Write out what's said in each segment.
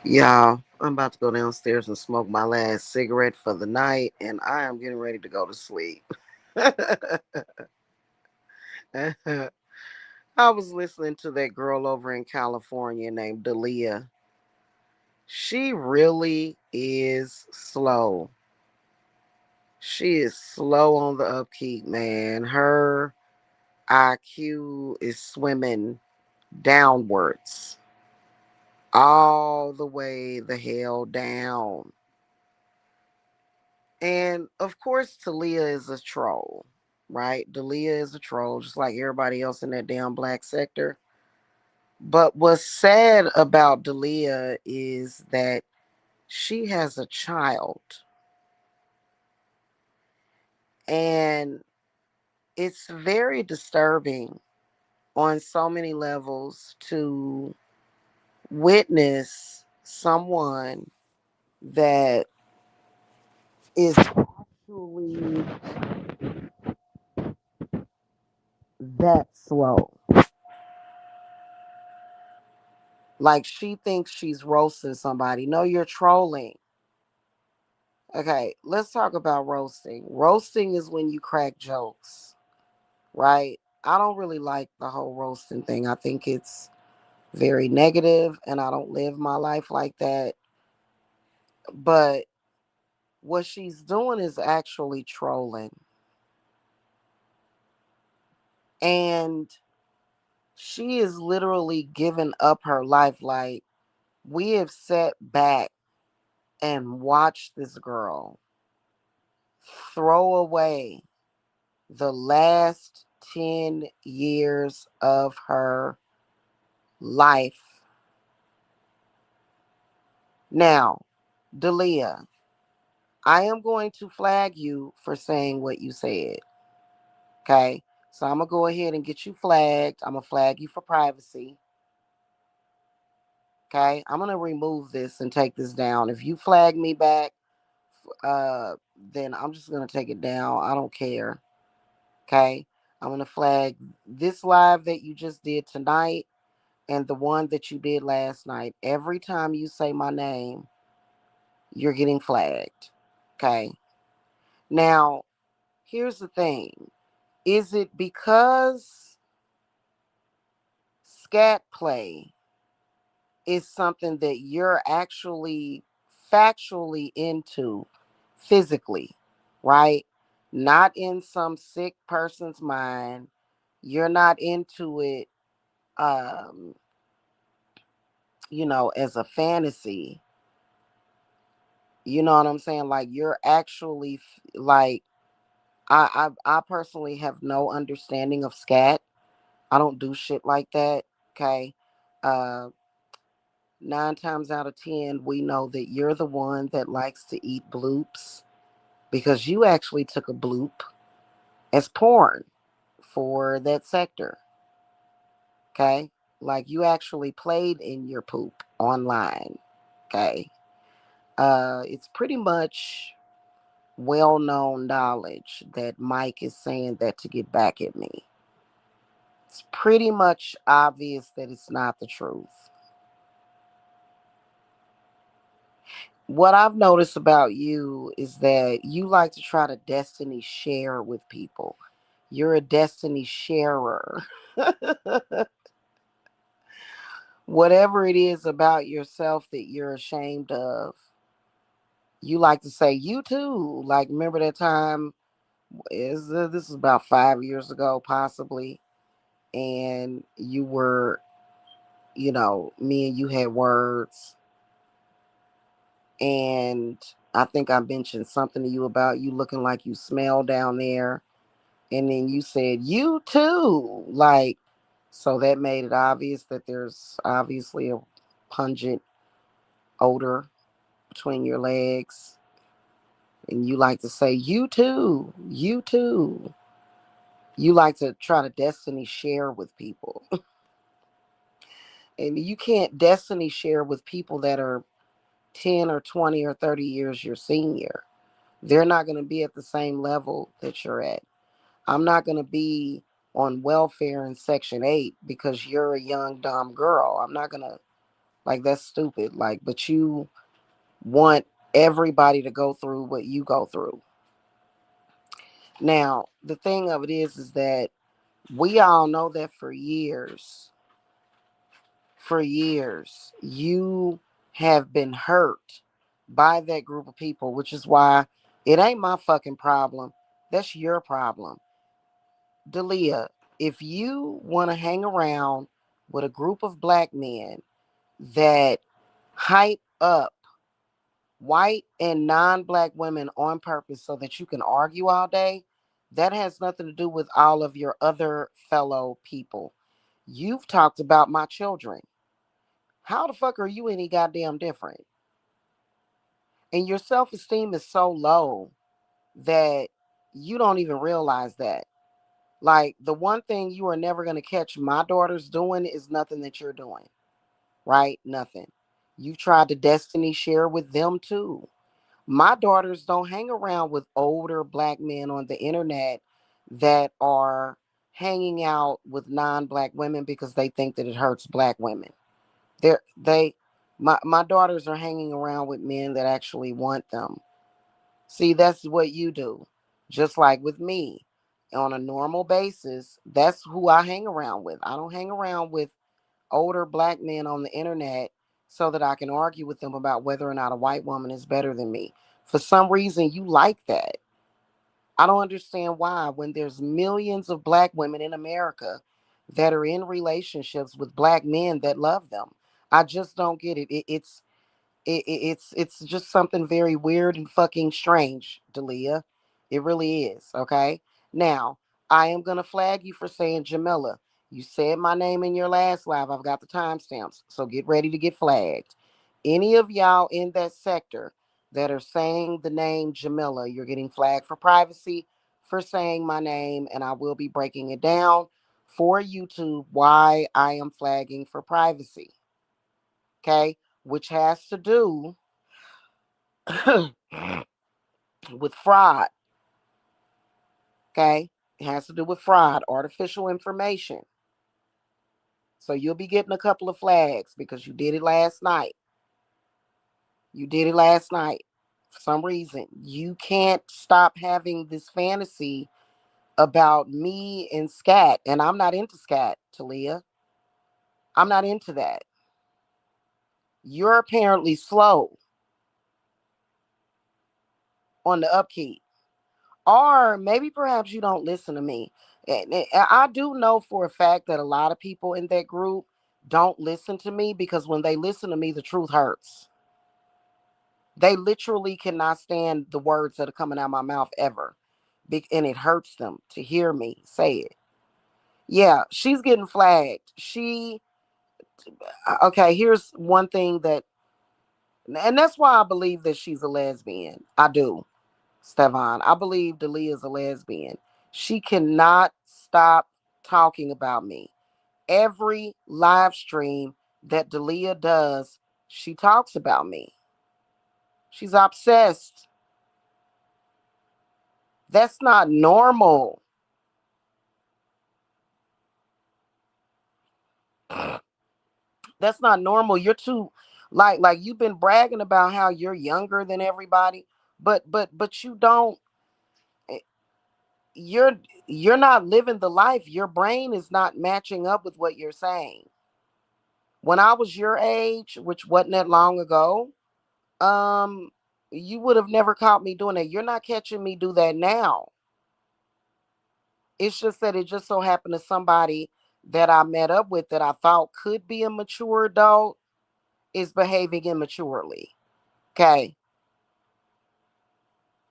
Y'all, I'm about to go downstairs and smoke my last cigarette for the night, and I am getting ready to go to sleep. I was listening to that girl over in California named Dalia. She really is slow. She is slow on the upkeep, man. Her IQ is swimming downwards, all the way the hell down. And of course, Talia is a troll, right? Dalia is a troll, just like everybody else in that damn black sector. But what's sad about Dalia is that she has a child. And it's very disturbing on so many levels to witness someone that is actually that slow. Like she thinks she's roasting somebody. No, you're trolling. Okay, let's talk about roasting. Roasting is when you crack jokes, right? I don't really like the whole roasting thing. I think it's very negative and I don't live my life like that. But what she's doing is actually trolling. And she is literally giving up her life. Like, we have sat back and watched this girl throw away the last 10 years of her life. Now, Dalia, I am going to flag you for saying what you said. Okay? So I'm going to go ahead and get you flagged. I'm going to flag you for privacy. Okay? I'm going to remove this and take this down. If you flag me back, uh, then I'm just going to take it down. I don't care. Okay? I'm going to flag this live that you just did tonight and the one that you did last night. Every time you say my name, you're getting flagged. Okay. Now, here's the thing. Is it because scat play is something that you're actually factually into physically, right? Not in some sick person's mind. You're not into it, um, as a fantasy. You know what I'm saying? Like you're actually like I personally have no understanding of scat. I don't do shit like that. Okay. Uh 9 times out of 10, we know that you're the one that likes to eat bloops because you actually took a bloop as porn for that sector. Okay. Like you actually played in your poop online. Okay. It's pretty much well known knowledge that Mike is saying that to get back at me. It's pretty much obvious that it's not the truth. What I've noticed about you is that you like to try to destiny share with people. You're a destiny sharer. Whatever it is about yourself that you're ashamed of, you like to say you too. Like remember that time is this is about 5 years ago possibly, and you were, me and you had words, and I think I mentioned something to you about you looking like you smell down there, and then you said you too, like, so that made it obvious that there's obviously a pungent odor between your legs, and you like to say you too, you too. You like to try to destiny share with people. And you can't destiny share with people that are 10 or 20 or 30 years your senior. They're not going to be at the same level that you're at. I'm not going to be on welfare in Section 8 because you're a young, dumb girl. I'm not going to Like, that's stupid. Like, but you want everybody to go through what you go through. Now, the thing of it is that we all know that for years, you have been hurt by that group of people, which is why it ain't my fucking problem. That's your problem. Dalia, if you want to hang around with a group of black men that hype up white and non-black women on purpose so that you can argue all day, that has nothing to do with all of your other fellow people. You've talked about my children. How the fuck are you any goddamn different? And your self-esteem is so low that you don't even realize that. Like, the one thing you are never going to catch my daughters doing is nothing that you're doing, right? Nothing. You tried to destiny share with them too. My daughters don't hang around with older black men on the internet that are hanging out with non-black women because they think that it hurts black women. They my daughters are hanging around with men that actually want them. See, that's what you do. Just like with me. On a normal basis, that's who I hang around with. I don't hang around with older black men on the internet so that I can argue with them about whether or not a white woman is better than me. For some reason, you like that. I don't understand why, when there's millions of black women in America that are in relationships with black men that love them. I just don't get it. It's just something very weird and fucking strange, Dalia. It really is. Okay. Now, I am gonna flag you for saying Jamila. You said my name in your last live. I've got the timestamps, so get ready to get flagged. Any of y'all in that sector that are saying the name Jamila, you're getting flagged for privacy for saying my name, and I will be breaking it down for YouTube why I am flagging for privacy. Okay, which has to do with fraud. Okay, it has to do with fraud, artificial information. So you'll be getting a couple of flags because you did it last night. You did it last night. For some reason, you can't stop having this fantasy about me and scat, and I'm not into scat, Talia. I'm not into that. You're apparently slow on the upkeep. Or maybe perhaps you don't listen to me. And I do know for a fact that a lot of people in that group don't listen to me because when they listen to me, the truth hurts. They literally cannot stand the words that are coming out of my mouth ever. And it hurts them to hear me say it. Yeah, she's getting flagged. Okay, here's one thing and that's why I believe that she's a lesbian. I do. Stevan. I believe Dalia is a lesbian. She cannot stop talking about me. Every live stream that Dalia does, she talks about me. She's obsessed. That's not normal. That's not normal. You're too like you've been bragging about how you're younger than everybody, but you don't eh, you're you're not living the life. Your brain is not matching up with what you're saying. When I was your age, which wasn't that long ago, um, you would have never caught me doing that. You're not catching me do that now. It's just that it just so happened to somebody that I met up with that I thought could be a mature adult is behaving immaturely. Okay.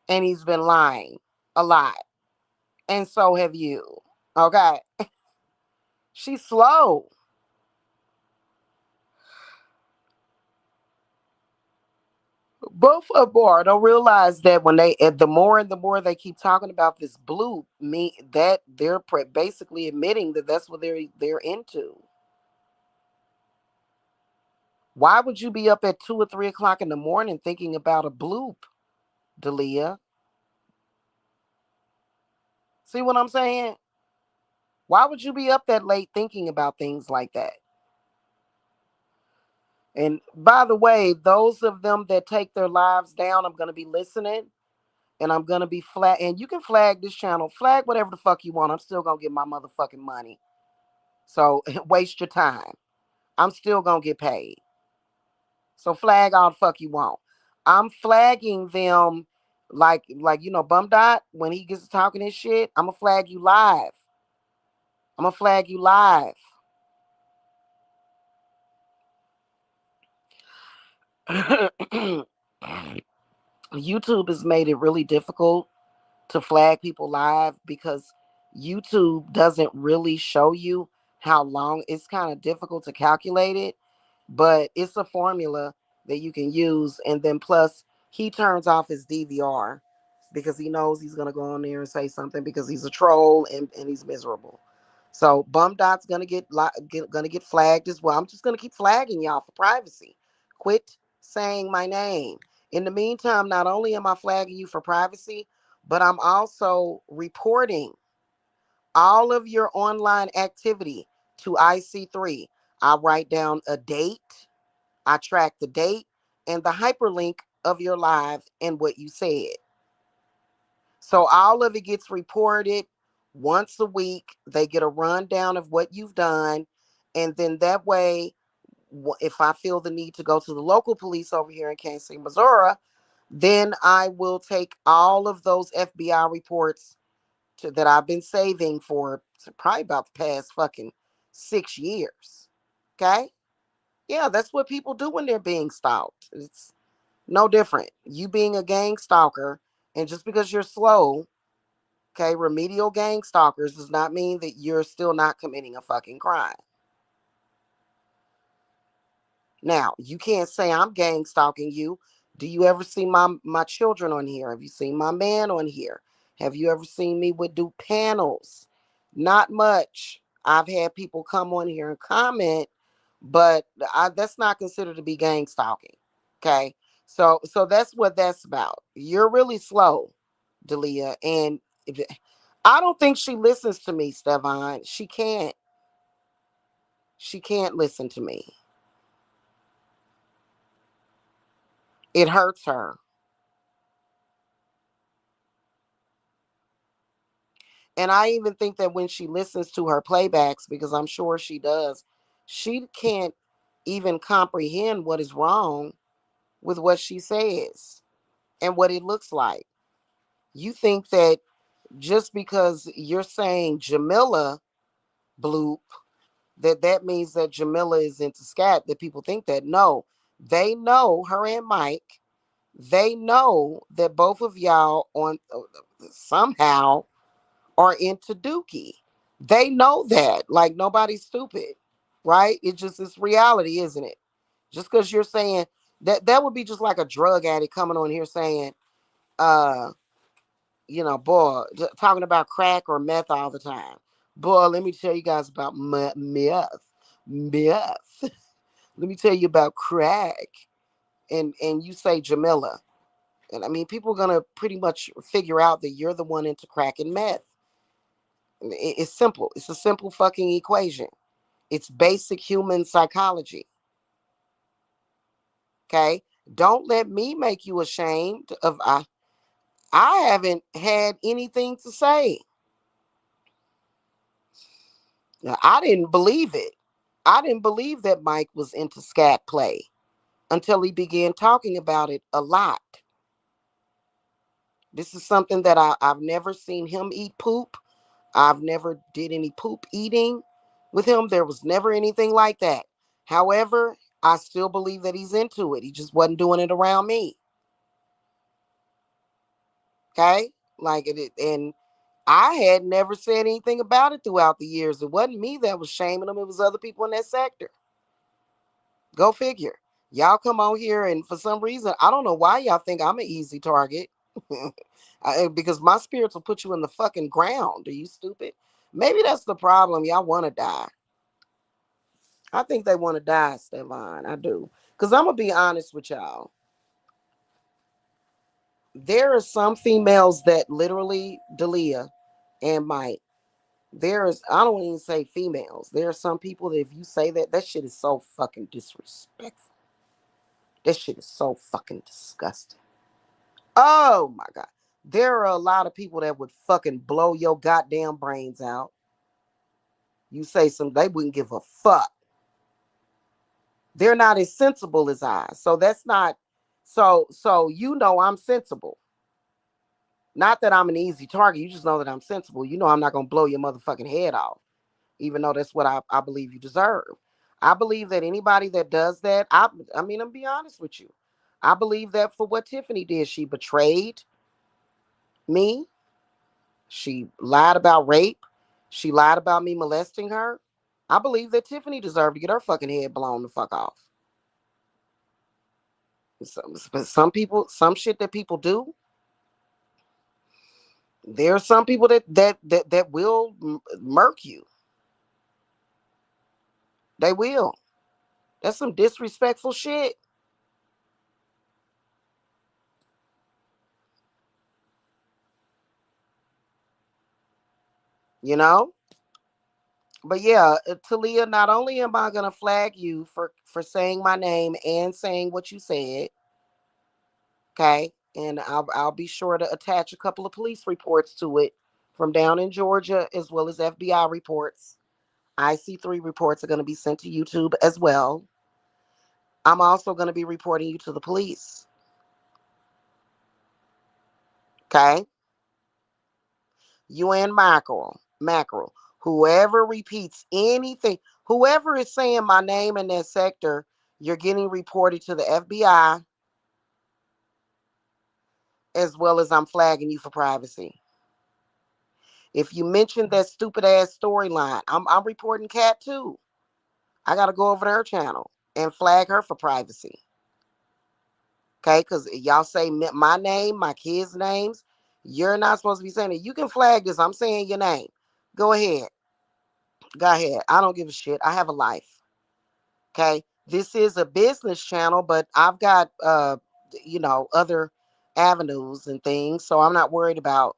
And he's been lying a lot. And so have you. Okay. She's slow. Both of them are. Don't realize that when the more and the more they keep talking about this blue, me that they're basically admitting that that's what they're into. Why would you be up at 2 or 3 o'clock in the morning thinking about a bloop, Dalia? See what I'm saying? Why would you be up that late thinking about things like that? And by the way, those of them that take their lives down, I'm going to be listening and I'm going to be flag. And you can flag this channel, flag whatever the fuck you want. I'm still going to get my motherfucking money. So waste your time. I'm still going to get paid. So flag all the fuck you want. I'm flagging them like Bum Dot, when he gets to talking his shit, I'm going to flag you live. I'm going to flag you live. YouTube has made it really difficult to flag people live because YouTube doesn't really show you how long. It's kind of difficult to calculate it, but it's a formula that you can use. And then plus, he turns off his DVR because he knows he's going to go on there and say something because he's a troll and he's miserable. So Bum Dot's gonna get flagged as well. I'm just gonna keep flagging y'all for privacy. Quit saying my name. In the meantime, not only am I flagging you for privacy, but I'm also reporting all of your online activity to IC3. I write down a date, I track the date and the hyperlink of your live and what you said. So all of it gets reported once a week. They get a rundown of what you've done. And then that way, if I feel the need to go to the local police over here in Kansas City, Missouri, then I will take all of those FBI reports that I've been saving for probably about the past fucking 6 years. Okay? Yeah, that's what people do when they're being stalked. It's no different. You being a gang stalker, and just because you're slow, okay, remedial gang stalkers does not mean that you're still not committing a fucking crime. Now, you can't say I'm gang stalking you. Do you ever see my children on here? Have you seen my man on here? Have you ever seen me with do panels? Not much. I've had people come on here and comment, but that's not considered to be gang stalking. Okay, so that's what that's about. You're really slow, Delia, and I don't think she listens to me, Stefan. She can't. She can't listen to me. It hurts her. And I even think that when she listens to her playbacks, because I'm sure she does, she can't even comprehend what is wrong with what she says and what it looks like. You think that just because you're saying Jamila Bloop, that means that Jamila is into scat, that people think that. No, they know her and Mike. They know that both of y'all on somehow are into Dookie. They know that. Like nobody's stupid, right? It's just it's reality, isn't it? Just because you're saying that would be just like a drug addict coming on here saying, uh, boy, talking about crack or meth all the time. Boy, let me tell you guys about meth. Meth. Let me tell you about crack. And you say Jamila. And I mean, people are gonna pretty much figure out that you're the one into crack and meth. It's simple. It's a simple fucking equation. It's basic human psychology. Okay. Don't let me make you ashamed of I haven't had anything to say. Now, I didn't believe it. I didn't believe that Mike was into scat play until he began talking about it a lot. This is something that I've never seen him eat poop. I've never did any poop eating with him. There was never anything like that. However, I still believe that he's into it. He just wasn't doing it around me. Okay? Like and I had never said anything about it throughout the years. It wasn't me that was shaming him, it was other people in that sector. Go figure. Y'all come on here and for some reason, I don't know why y'all think I'm an easy target. Because my spirits will put you in the fucking ground. Are you stupid? Maybe that's the problem. Y'all want to die. I think they want to die, Stefan. I do. Because I'm going to be honest with y'all. There are some females that literally, Delia and Mike, I don't even say females. There are some people that if you say that, that shit is so fucking disrespectful. This shit is so fucking disgusting. Oh my God. There are a lot of people that would fucking blow your goddamn brains out. You say some, they wouldn't give a fuck. They're not as sensible as I. So that's not, so you know I'm sensible. Not that I'm an easy target. You just know that I'm sensible. You know I'm not gonna blow your motherfucking head off, even though that's what I believe you deserve. I believe that anybody that does that, I mean, I'm be honest with you. I believe that for what Tiffany did, she betrayed me. She lied about rape. She lied about me molesting her. I believe that Tiffany deserved to get her fucking head blown the fuck off. Some people, some shit that people do, there are some people that will murk you. They will. That's some disrespectful shit, you know. But yeah, Talia, not only am I gonna flag you for saying my name and saying what you said, okay, and I'll be sure to attach a couple of police reports to it from down in Georgia as well as FBI reports. IC3 reports are going to be sent to YouTube as well. I'm also going to be reporting you to the police. Okay? You and Mackerel. Whoever repeats anything, whoever is saying my name in that sector, you're getting reported to the FBI as well as I'm flagging you for privacy. If you mention that stupid ass storyline, I'm reporting Cat too. I got to go over to her channel and flag her for privacy. Okay, because y'all say my name, my kids' names. You're not supposed to be saying it. You can flag this. I'm saying your name. Go ahead. Go ahead. I don't give a shit. I have a life. Okay. This is a business channel, but I've got other avenues and things. So I'm not worried about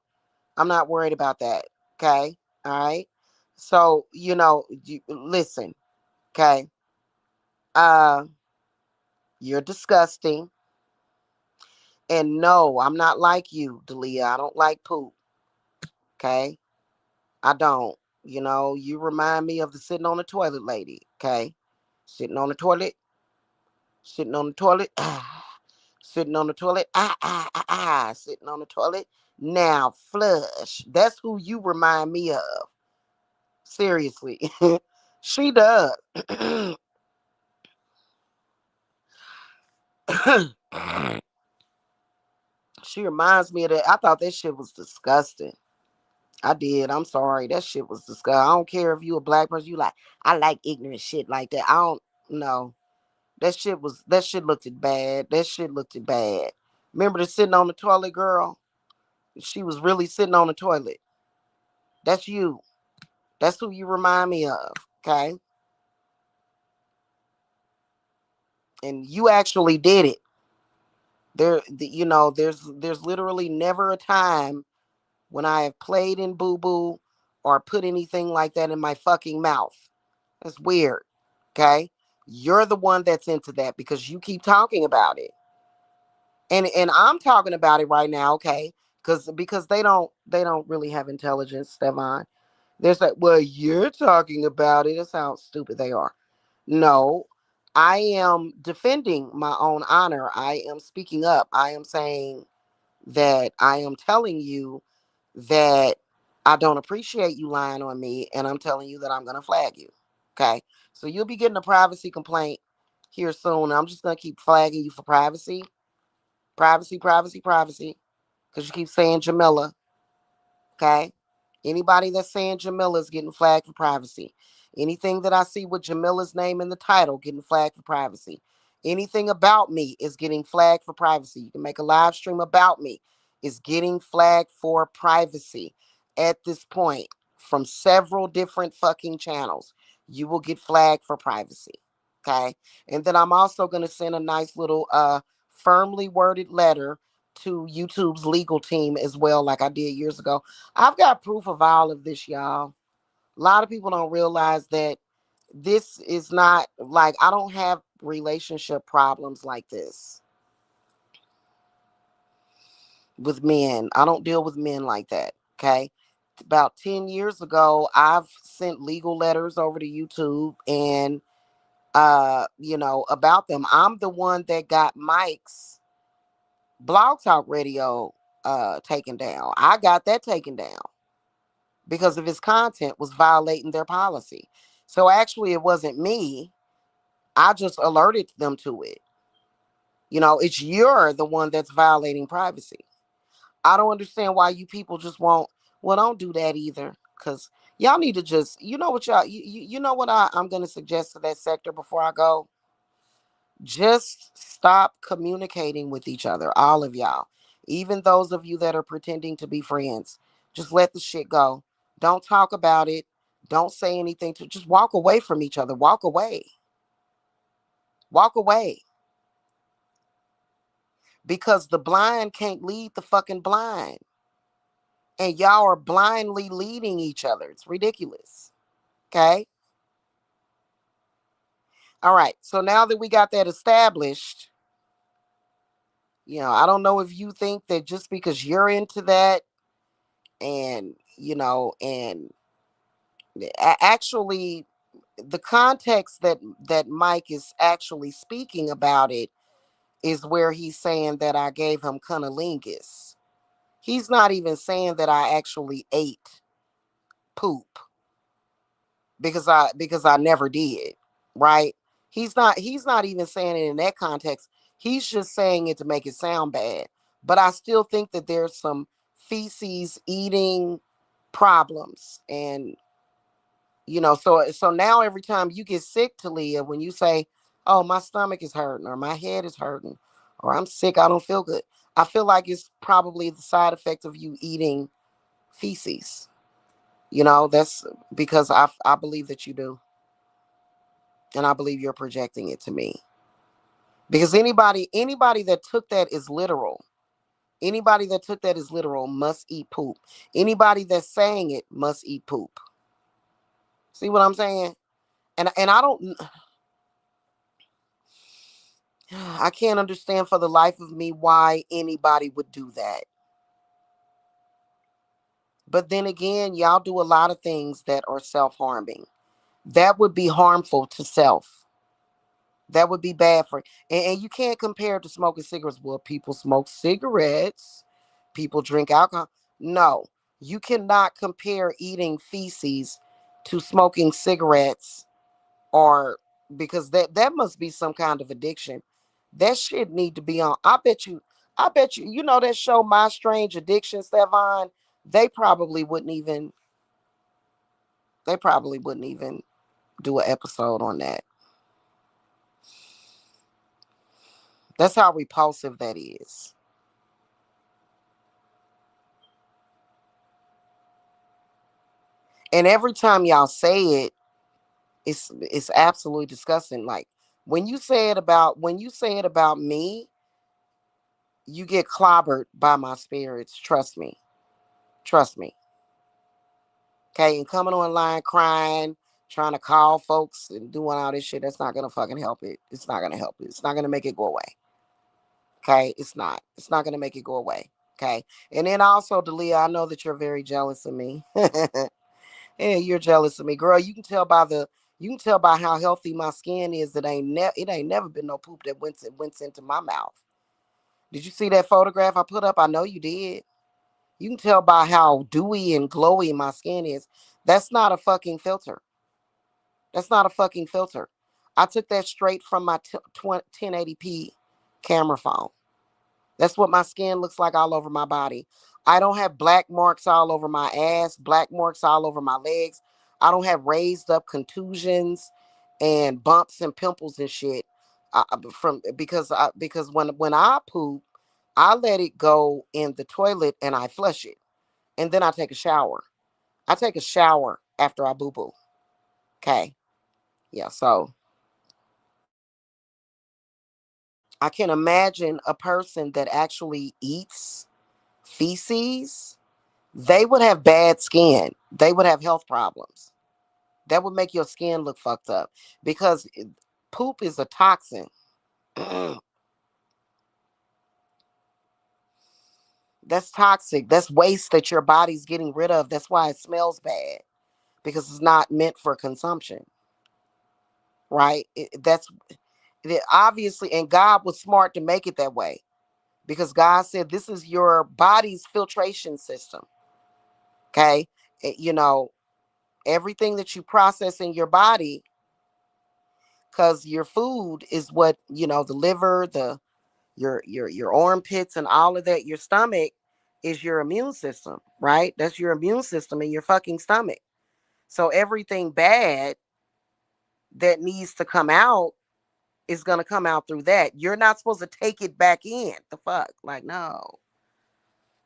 that. Okay. All right. So, listen, okay. Uh you're disgusting. And no, I'm not like you, Delia. I don't like poop. Okay. I don't. You remind me of the sitting on the toilet lady. Okay. Sitting on the toilet, sitting on the toilet, sitting on the toilet, sitting on the toilet. Now flush. That's who you remind me of. Seriously. She does. She reminds me of that. I thought that shit was disgusting. I did. I'm sorry. That shit was disgusting. I don't care if you a black person. You like, I like ignorant shit like that. I don't know. That shit looked it bad. That shit looked it bad. Remember the sitting on the toilet girl? She was really sitting on the toilet. That's you. That's who you remind me of. Okay. And you actually did it. There's literally never a time when I have played in boo boo or put anything like that in my fucking mouth. That's weird. Okay. You're the one that's into that because you keep talking about it. And I'm talking about it right now, okay? Because they don't really have intelligence, Stefan. They're like, well, you're talking about it. That's how stupid they are. No, I am defending my own honor. I am speaking up. I am saying that I am telling you that I don't appreciate you lying on me, and I'm telling you that I'm gonna flag you. Okay, so you'll be getting a privacy complaint here soon. I'm just gonna keep flagging you for privacy, privacy, privacy, privacy, because you keep saying Jamila. Okay. Anybody that's saying Jamila is getting flagged for privacy. Anything that I see with Jamila's name in the title getting flagged for privacy. Anything about me is getting flagged for privacy. You can make a live stream about me. Is getting flagged for privacy at this point from several different fucking channels. You will get flagged for privacy. Okay. And then I'm also going to send a nice little firmly worded letter to YouTube's legal team as well, like I did years ago. I've got proof of all of this, y'all. A lot of people don't realize that this is not like I don't have relationship problems like this with men. I don't deal with men like that. Okay. About 10 years ago, I've sent legal letters over to YouTube and about them. I'm the one that got Mike's Blog Talk Radio taken down. I got that taken down because of his content was violating their policy. So actually it wasn't me. I just alerted them to it. It's you're the one that's violating privacy. I don't understand why you people just won't. Well, don't do that either, because y'all need to just, you know what I'm going to suggest to that sector before I go. Just stop communicating with each other, all of y'all, even those of you that are pretending to be friends. Just let the shit go. Don't talk about it. Don't say anything to. Just walk away from each other. Walk away. Walk away. Because the blind can't lead the fucking blind. And y'all are blindly leading each other. It's ridiculous. Okay. All right. So now that we got that established, I don't know if you think that just because you're into that and actually the context that Mike is actually speaking about it is where he's saying that I gave him cunnilingus. He's not even saying that I actually ate poop because I never did, right? He's not even saying it in that context. He's just saying it to make it sound bad. But I still think that there's some feces eating problems. And so now every time you get sick, Talia, when you say, "Oh, my stomach is hurting," or "My head is hurting," or "I'm sick, I don't feel good," I feel like it's probably the side effect of you eating feces. That's because I believe that you do. And I believe you're projecting it to me. Because anybody that took that as literal, anybody that took that as literal must eat poop. Anybody that's saying it must eat poop. See what I'm saying? And I don't I can't understand for the life of me why anybody would do that. But then again, y'all do a lot of things that are self-harming. That would be harmful to self. That would be bad for, and you can't compare it to smoking cigarettes. Well, people smoke cigarettes, people drink alcohol. No, you cannot compare eating feces to smoking cigarettes, or because that must be some kind of addiction. That shit need to be on. I bet you, that show My Strange Addiction, Stefan. They probably wouldn't even. They probably wouldn't even do an episode on that. That's how repulsive that is. And every time y'all say it, it's absolutely disgusting. Like when you say it about me, you get clobbered by my spirits. Trust me. Trust me. Okay, and coming online crying, trying to call folks and doing all this shit, that's not gonna fucking help it. It's not gonna help it. It's not gonna make it go away. Okay, it's not. It's not gonna make it go away. Okay. And then also, Delia, I know that you're very jealous of me. Yeah, you're jealous of me, girl. You can tell by how healthy my skin is. It ain't never been no poop that went into my mouth. Did you see that photograph I put up? I know you did. You can tell by how dewy and glowy my skin is. That's not a fucking filter. That's not a fucking filter. I took that straight from my 1080p camera phone. That's what my skin looks like all over my body. I don't have black marks all over my ass, black marks all over my legs. I don't have raised up contusions and bumps and pimples and shit. From because when I poop, I let it go in the toilet and I flush it, and then I take a shower. I take a shower after I boo boo. Okay, yeah. So I can imagine a person that actually eats feces. They would have bad skin. They would have health problems. That would make your skin look fucked up because Poop is a toxin. That's toxic. That's waste that your body's getting rid of. That's why it smells bad, because it's not meant for consumption, right? That's it, obviously, and God was smart to make it that way, because God said this is your body's filtration system. Okay, you know, everything that you process in your body, because your food is what, the liver, your armpits, and all of that. Your stomach is your immune system, right? That's your immune system in your fucking stomach. So everything bad that needs to come out is going to come out through that. You're not supposed to take it back in. The fuck? Like, no.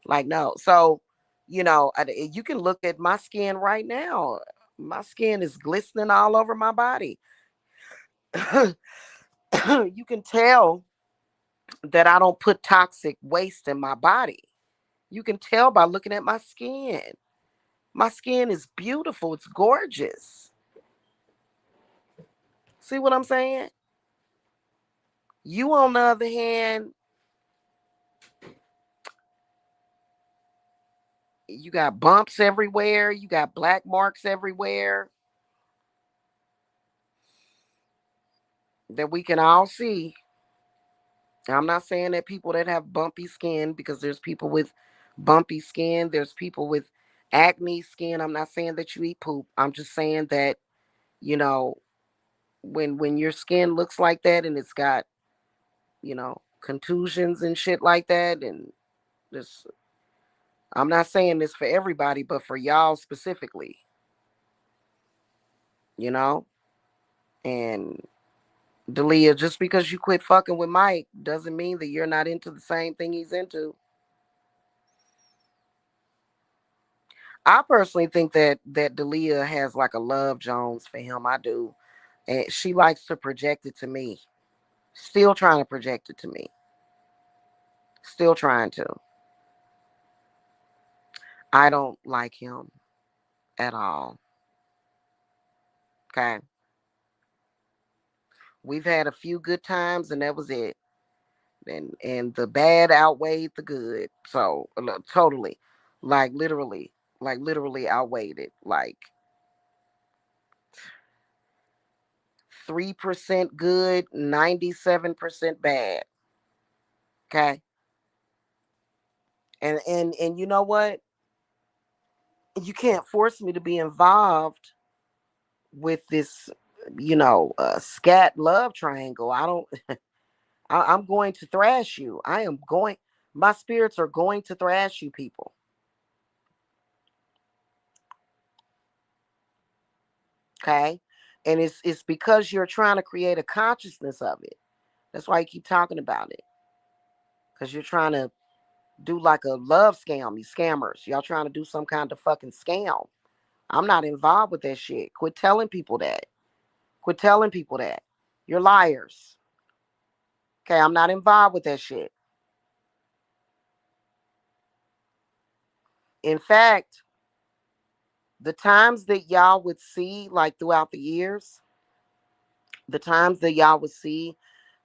Like, no. So, you can look at my skin right now. My skin is glistening all over my body. You can tell that I don't put toxic waste in my body. You can tell by looking at my skin. My skin is beautiful. It's gorgeous. See what I'm saying? You, on the other hand, you got bumps everywhere. You got black marks everywhere that we can all see. I'm not saying that people that have bumpy skin, because there's people with bumpy skin, there's people with acne skin. I'm not saying that you eat poop. I'm just saying that, you know, when your skin looks like that and it's got, contusions and shit like that, and this, I'm not saying this for everybody, but for y'all specifically, you know? And Delia, just because you quit fucking with Mike doesn't mean that you're not into the same thing he's into. I personally think that Delia has like a love Jones for him. I do. And she likes to project it to me. Still trying to project it to me. Still trying to. I don't like him at all. Okay. We've had a few good times and that was it. And the bad outweighed the good. So totally. Like literally. Like literally outweighed it. Like 3% good, 97% bad. Okay. And you know what? You can't force me to be involved with this, scat love triangle. I don't. I'm going to thrash you. I am going. My spirits are going to thrash you, people. Okay, and it's because you're trying to create a consciousness of it. That's why you keep talking about it, because you're trying to do like a love scam. You scammers, y'all trying to do some kind of fucking scam. I'm not involved with that shit. Quit telling people that. Quit telling people that. You're liars. Okay, I'm not involved with that shit. In fact, the times that y'all would see, like throughout the years, the times that y'all would see,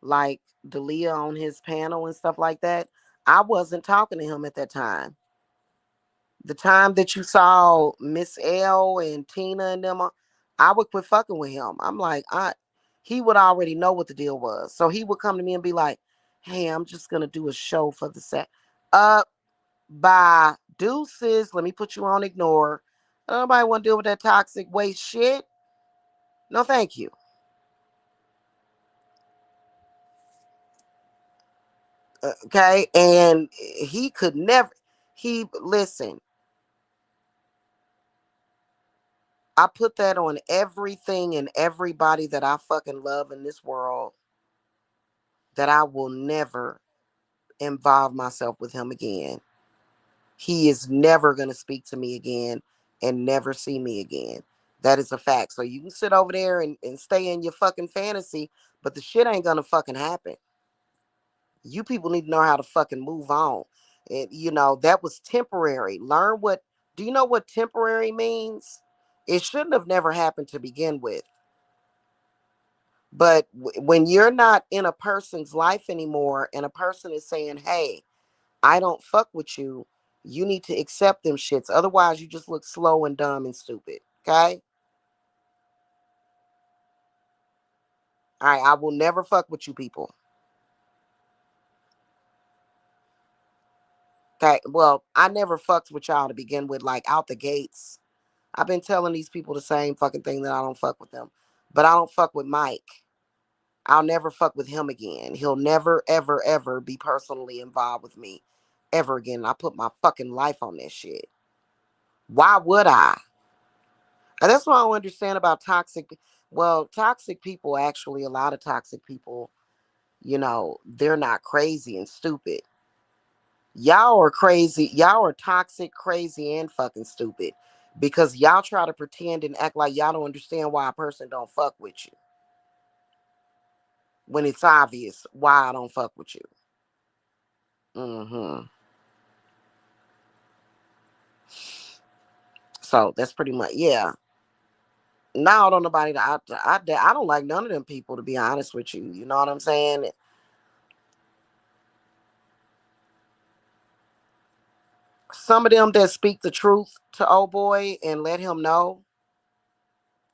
like Dalia on his panel and stuff like that, I wasn't talking to him at that time. The time that you saw Miss L and Tina and them, I would quit fucking with him. I'm like, he would already know what the deal was. So he would come to me and be like, hey, I'm just gonna do a show for the set. By deuces, let me put you on ignore. Nobody want to deal with that toxic waste shit. No, thank you. Okay, and he could never. He listen. I put that on everything and everybody that I fucking love in this world. That I will never involve myself with him again. He is never gonna speak to me again and never see me again. That is a fact. So you can sit over there and stay in your fucking fantasy, but the shit ain't gonna fucking happen. You people need to know how to fucking move on. And that was temporary. Learn what do you know what temporary means? It shouldn't have never happened to begin with. But when you're not in a person's life anymore and a person is saying, hey, I don't fuck with you, you need to accept them shits. Otherwise, you just look slow and dumb and stupid. Okay? All right, I will never fuck with you people. Okay, well, I never fucked with y'all to begin with, like out the gates. I've been telling these people the same fucking thing that I don't fuck with them. But I don't fuck with Mike. I'll never fuck with him again. He'll never, ever, ever be personally involved with me ever again. I put my fucking life on this shit. Why would I? And that's what I don't understand about toxic. Well, toxic people, actually, a lot of toxic people, they're not crazy and stupid. Y'all are crazy. Y'all are toxic, crazy, and fucking stupid because y'all try to pretend and act like y'all don't understand why a person don't fuck with you when it's obvious why I don't fuck with you. Hmm. So that's pretty much, yeah. Now I don't nobody. I don't like none of them people, to be honest with you. You know what I'm saying? Some of them that speak the truth to old boy and let him know.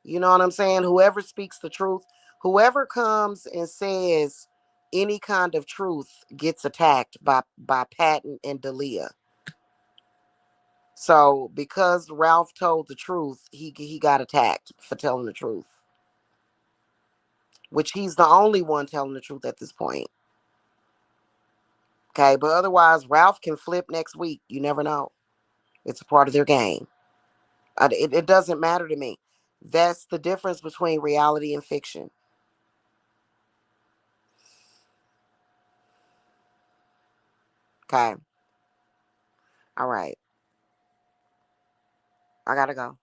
You know what I'm saying? Whoever speaks the truth, whoever comes and says any kind of truth gets attacked by Patton and Dalia. So because Ralph told the truth, he got attacked for telling the truth, which he's the only one telling the truth at this point. Okay, but otherwise Ralph can flip next week. You never know. It's a part of their game. It doesn't matter to me. That's the difference between reality and fiction. Okay. All right. I gotta go.